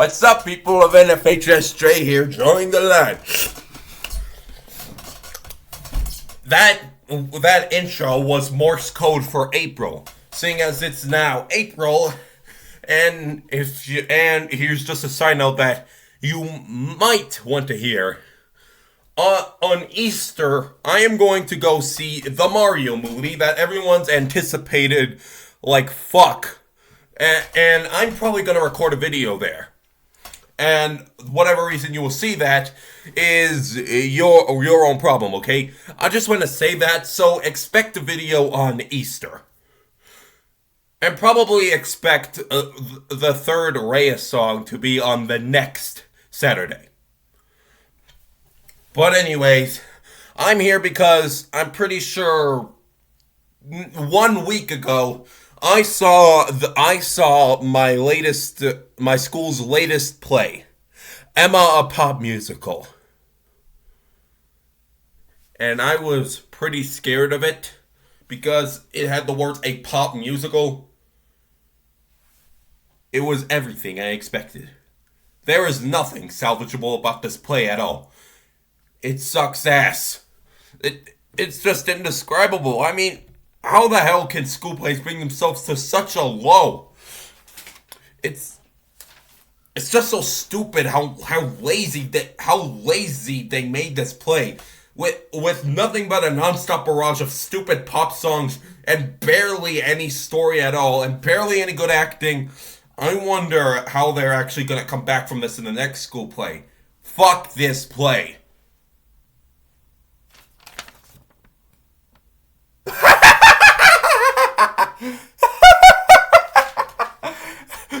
What's up, people of NFHSJ here? Join the line. That intro was Morse code for April, seeing as it's now April, and here's just a side note that you might want to hear. On Easter, I am going to go see the Mario movie that everyone's anticipated like fuck, and I'm probably gonna record a video there. And whatever reason you will see that is your own problem, okay? I just want to say that, so expect a video on Easter. And probably expect the third Raya song to be on the next Saturday. But anyways, I'm here because I'm pretty sure 1 week ago I saw my school's latest play, Emma, a Pop Musical. And I was pretty scared of it because it had the words a pop musical. It was everything I expected. There is nothing salvageable about this play at all. It sucks ass. It's just indescribable. I mean, how the hell can school plays bring themselves to such a low? It's just so stupid how lazy they made this play with nothing but a non-stop barrage of stupid pop songs and barely any story at all and barely any good acting. I wonder how they're actually gonna come back from this in the next school play. Fuck this play.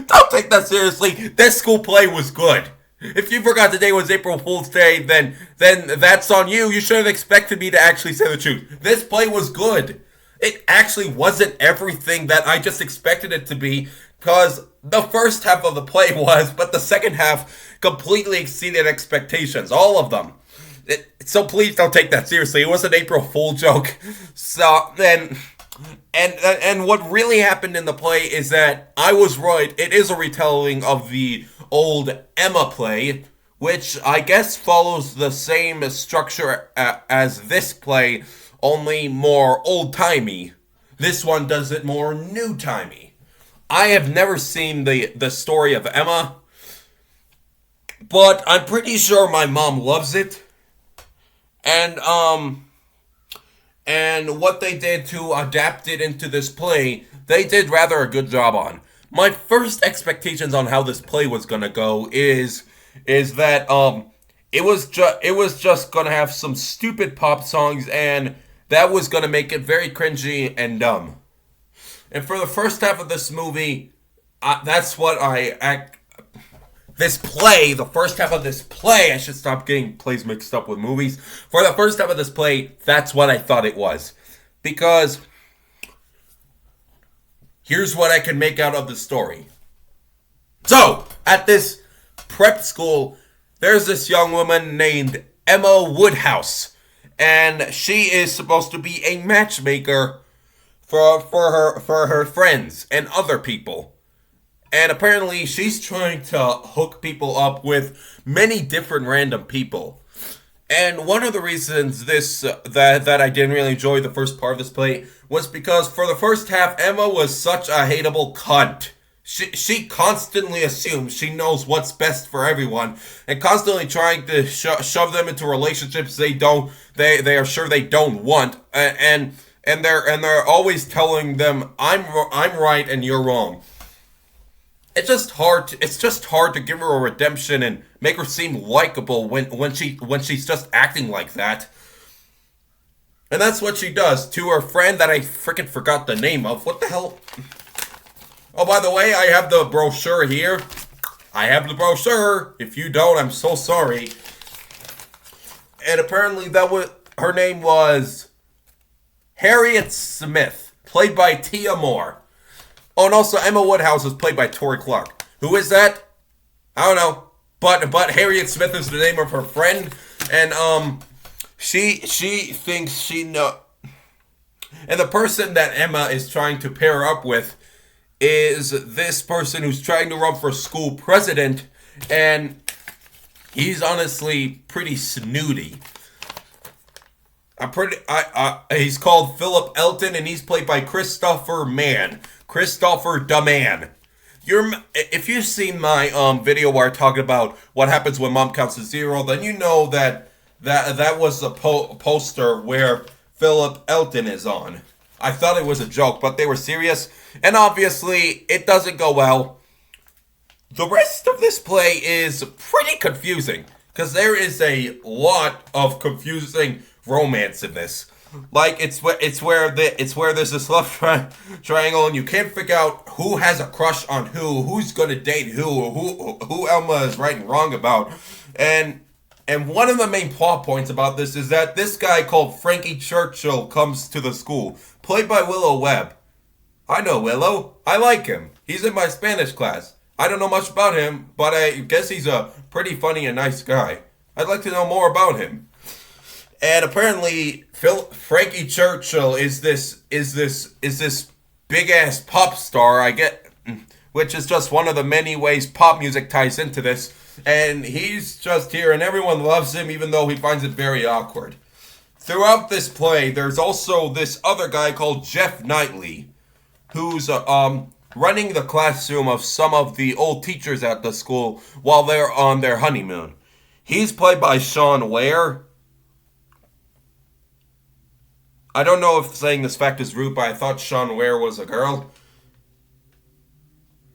Don't take that seriously. This school play was good. If you forgot today was April Fool's Day, then that's on you. You should have expected me to actually say the truth. This play was good. It actually wasn't everything that I just expected it to be, because the first half of the play was, but the second half completely exceeded expectations. All of them. So please don't take that seriously. It was an April Fool joke. So then... And what really happened in the play is that I was right. It is a retelling of the old Emma play, which I guess follows the same structure as this play, only more old-timey. This one does it more new-timey. I have never seen the story of Emma, but I'm pretty sure my mom loves it. And what they did to adapt it into this play, they did rather a good job on. My first expectations on how this play was gonna go is that it was just gonna have some stupid pop songs, and that was gonna make it very cringy and dumb. And for the first half of this movie, that's what the first half of this play, I should stop getting plays mixed up with movies. For the first half of this play, that's what I thought it was. Because here's what I can make out of the story. So, at this prep school, there's this young woman named Emma Woodhouse. And she is supposed to be a matchmaker for her friends and other people. And apparently she's trying to hook people up with many different random people. And one of the reasons that I didn't really enjoy the first part of this play was because for the first half, Emma was such a hateable cunt. She constantly assumes she knows what's best for everyone and constantly trying to shove them into relationships they are sure they don't want, and they're always telling them I'm right and you're wrong. It's just hard to give her a redemption and make her seem likable when she's just acting like that. And that's what she does to her friend that I freaking forgot the name of. What the hell? Oh, by the way, I have the brochure here. I have the brochure. If you don't, I'm so sorry. And apparently her name was Harriet Smith, played by Tia Moore. Oh, and also Emma Woodhouse is played by Tori Clark. Who is that? I don't know. But Harriet Smith is the name of her friend, and she thinks she know. And the person that Emma is trying to pair up with is this person who's trying to run for school president, and he's honestly pretty snooty. He's called Philip Elton, and he's played by Christopher Mann. Christopher the Man. If you've seen my video where I talked about what happens when mom counts to zero, then you know that was the poster where Philip Elton is on. I thought it was a joke, but they were serious, and obviously it doesn't go well. The rest of this play is pretty confusing because there is a lot of confusing romance in this. Like it's where there's this love triangle and you can't figure out who has a crush on who's gonna date who Elma is right and wrong about, and one of the main plot points about this is that this guy called Frankie Churchill comes to the school, played by Willow Webb. I know Willow. I like him. He's in my Spanish class. I don't know much about him, but I guess he's a pretty funny and nice guy. I'd like to know more about him. And apparently, Frankie Churchill is this big ass pop star. Which is just one of the many ways pop music ties into this. And he's just here, and everyone loves him, even though he finds it very awkward. Throughout this play, there's also this other guy called Jeff Knightley, who's running the classroom of some of the old teachers at the school while they're on their honeymoon. He's played by Sean Ware. I don't know if saying this fact is rude, but I thought Sean Ware was a girl.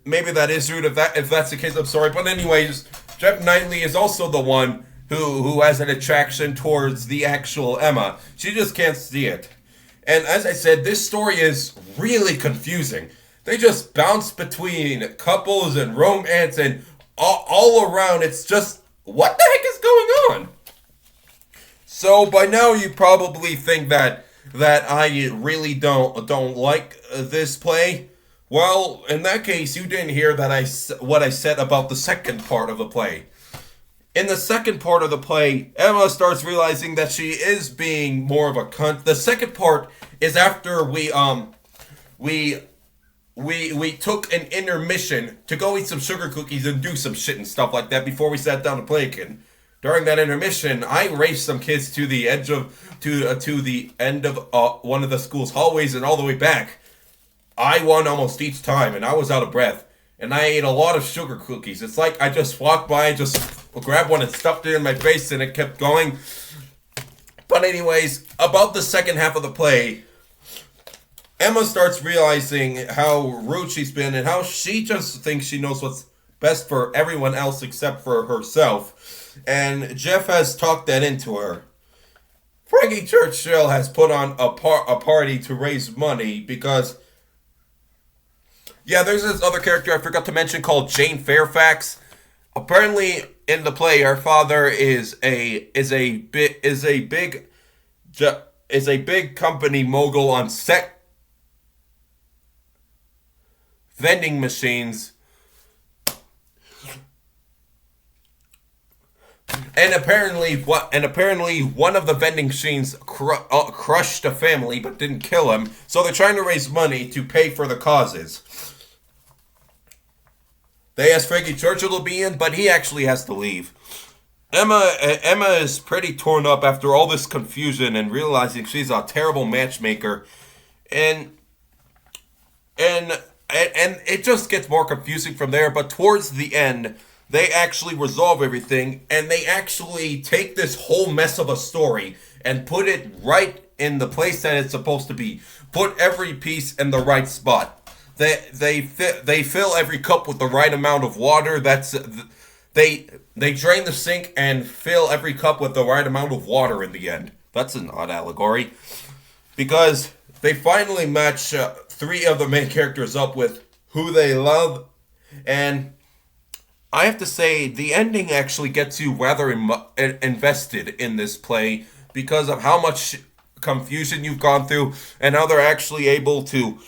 Maybe that is rude. If that's the case, I'm sorry. But anyways, Jeff Knightley is also the one who has an attraction towards the actual Emma. She just can't see it. And as I said, this story is really confusing. They just bounce between couples and romance and all around. It's just, what the heck is going on? So by now you probably think that I really don't like this play. Well, in that case, you didn't hear what I said about the second part of the play. In the second part of the play, Emma starts realizing that she is being more of a cunt. The second part is after we took an intermission to go eat some sugar cookies and do some shit and stuff like that before we sat down to play again. During that intermission, I raced some kids to the edge to the end of one of the school's hallways and all the way back. I won almost each time, and I was out of breath. And I ate a lot of sugar cookies. It's like I just walked by, just grabbed one and stuffed it in my face, and it kept going. But anyways, about the second half of the play, Emma starts realizing how rude she's been and how she just thinks she knows what's best for everyone else except for herself. And Jeff has talked that into her. Frankie Churchill has put on a party to raise money because... Yeah, there's this other character I forgot to mention called Jane Fairfax. Apparently, in the play, her father is a big company mogul on vending machines. And apparently one of the vending machines crushed a family but didn't kill him. So they're trying to raise money to pay for the causes. They asked Frankie Churchill to be in, but he actually has to leave. Emma is pretty torn up after all this confusion and realizing she's a terrible matchmaker, and it just gets more confusing from there. But towards the end, they actually resolve everything, and they actually take this whole mess of a story and put it right in the place that it's supposed to be. Put every piece in the right spot. They fill every cup with the right amount of water. They drain the sink and fill every cup with the right amount of water in the end. That's an odd allegory. Because they finally match three of the main characters up with who they love. And I have to say, the ending actually gets you rather invested in this play because of how much confusion you've gone through and how they're actually able to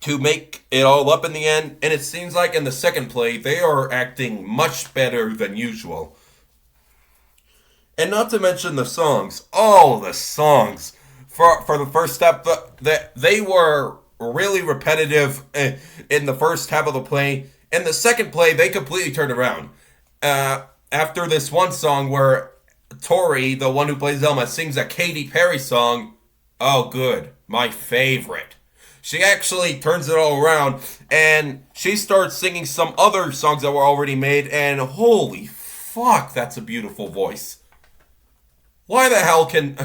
make it all up in the end. And it seems like in the second play, they are acting much better than usual. And not to mention the songs. Oh, the songs. For the first step, they were really repetitive in the first half of the play. In the second play, they completely turned around. after this one song where Tori, the one who plays Elma, sings a Katy Perry song. Oh, good. My favorite. She actually turns it all around and she starts singing some other songs that were already made, and holy fuck, that's a beautiful voice. Why the hell can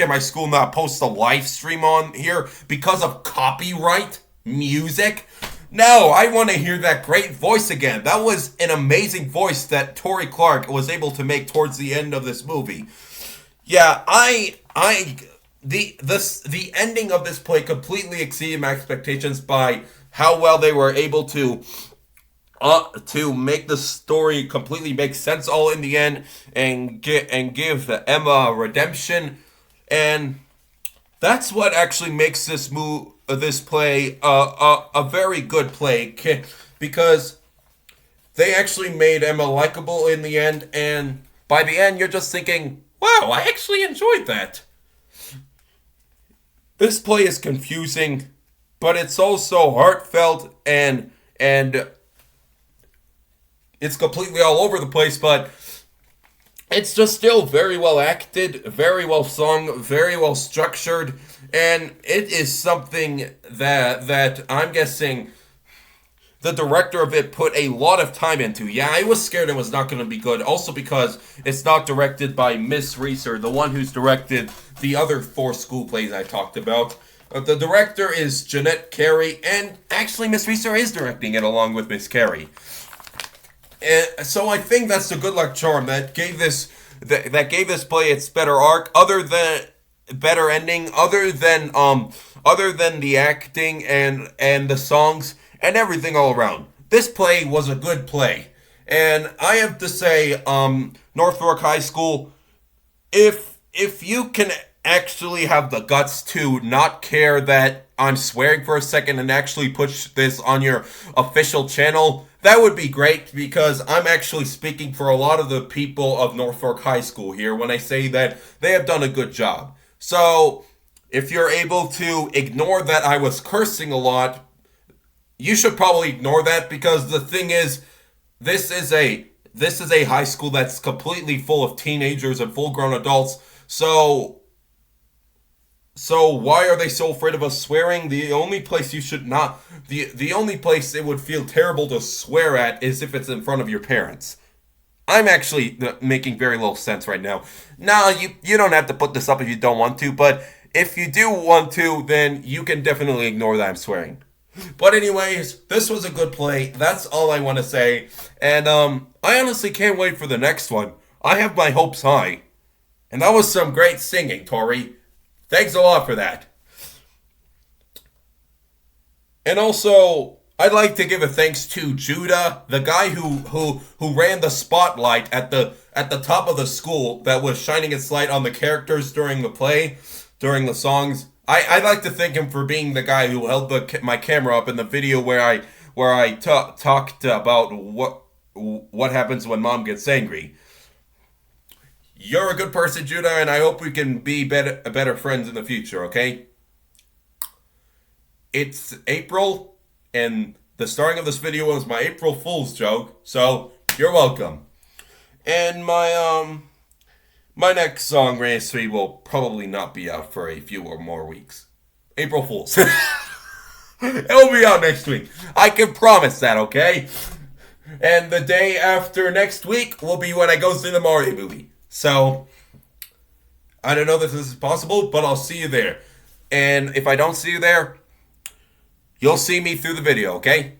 my school not post a live stream on here because of copyright music? No, I want to hear that great voice again. That was an amazing voice that Tori Clark was able to make towards the end of this movie. Yeah, the ending of this play completely exceeded my expectations by how well they were able to make the story completely make sense all in the end and give Emma redemption, and that's what actually makes this play a very good play, because they actually made Emma likable in the end, and by the end you're just thinking, wow, I actually enjoyed that. This play is confusing, but it's also heartfelt, and it's completely all over the place, but it's just still very well acted, very well sung, very well structured, and it is something that I'm guessing the director of it put a lot of time into. Yeah, I was scared it was not going to be good, also because it's not directed by Miss Reeser, the one who's directed the other 4 school plays I talked about. The director is Jeanette Carey, and actually Miss Reeser is directing it along with Miss Carey. And so I think that's the good luck charm that gave this play its better arc, other than better ending, other than the acting and the songs and everything all around. This play was a good play, and I have to say, North Fork High School, if you can actually have the guts to not care that I'm swearing for a second and actually push this on your official channel, that would be great, because I'm actually speaking for a lot of the people of North Fork High School here when I say that they have done a good job. So, if you're able to ignore that I was cursing a lot, you should probably ignore that, because the thing is, this is a high school that's completely full of teenagers and full-grown adults. So why are they so afraid of us swearing? The only place you should not, the only place it would feel terrible to swear at is if it's in front of your parents. I'm actually making very little sense right now. Now, you don't have to put this up if you don't want to, but if you do want to, then you can definitely ignore that I'm swearing. But anyways, this was a good play. That's all I want to say. And I honestly can't wait for the next one. I have my hopes high. And that was some great singing, Tori. Thanks a lot for that. And also, I'd like to give a thanks to Judah, the guy who ran the spotlight at the top of the school that was shining its light on the characters during the play, during the songs. I'd like to thank him for being the guy who held my camera up in the video where I talked about what happens when mom gets angry. You're a good person, Judah, and I hope we can be better friends in the future, okay? It's April, and the starting of this video was my April Fool's joke, so you're welcome. And my next song, Rain 3, will probably not be out for a few or more weeks. April Fool's. It'll be out next week. I can promise that, okay? And the day after next week will be when I go see the Mario movie. So, I don't know if this is possible, but I'll see you there. And if I don't see you there, you'll see me through the video, okay?